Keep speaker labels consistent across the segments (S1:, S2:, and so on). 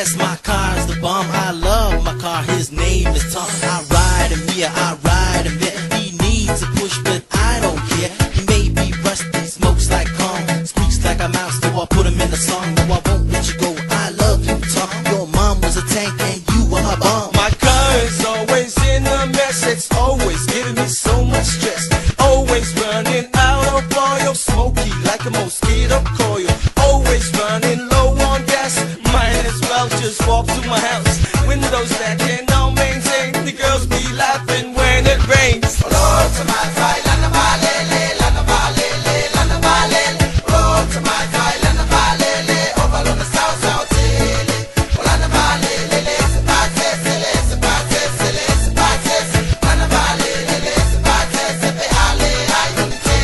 S1: Yes, my car's the bomb. I love my car. His name is Tom. I ride him here, I ride him there. He needs a push, but I don't care. He may be rusty, smokes like calm, squeaks like a mouse, so I put him in the song. No, I won't let you go. I love you, Tom. Your mom was a tank and you are my bomb.
S2: My car is always in a mess. It's always giving me so much stress. Always running out of oil, smoky like a mosquito coil. Always running low on gas. Might as well just walk to my house. Windows that cannot maintain. The girls be laughing when it rains.
S3: Roll to my fire, lana balele, lana balele, lana balele. Roll to my fire, lana balele, over on the south south tele. Lana balele, se pate, se pate, se pate. Lana balele, se pate, se pe ale ayunite.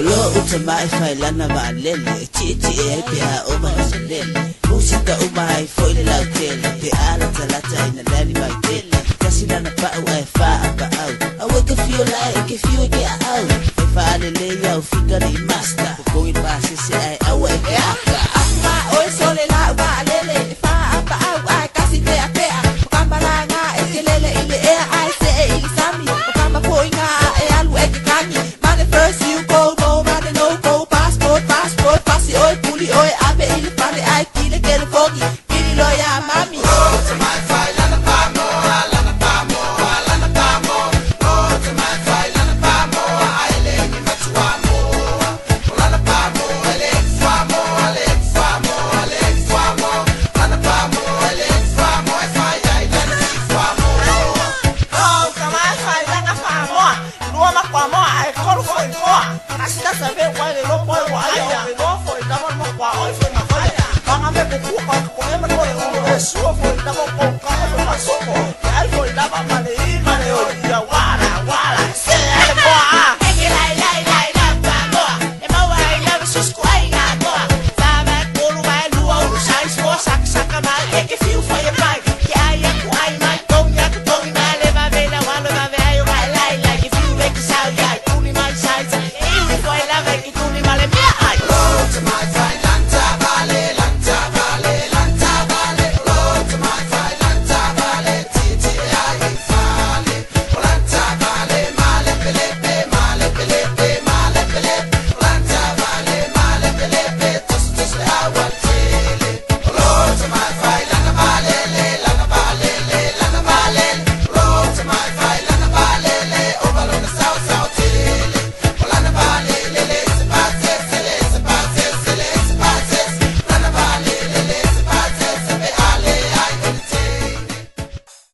S4: Roll to my fire, lana balele, chichi pia over the lele. Musika umai foi la tele, pe ala talata ina lani mai tele. Kasi na pau ai fa pa au. Awe ka feel like if you get out. If I le ya fica ni master. Ko in ba se ai awe ka.
S5: Ama oi sole la ba lele fa pa au ai kasi te pe. Kambala nga ekelele ile e ai se ile sami. Kamba poinga e alu e kani. Mane first you go no mane no go passport pasi oi puli oi abe ile pale ai kile kele fogi. Kili loya mami.
S3: Roll to my fire, lana pamo, lana pamo, lana pamo. Roll to my fire, lana pamo, aile ni matuamo. Lana pamo, alex famo, alex famo, alex famo. Lana pamo, alex famo, e fire ai lana famo.
S5: Oh, kama ai langa fa mo. Nuoma kwa mo ai koru foi ko. Asita sabe wai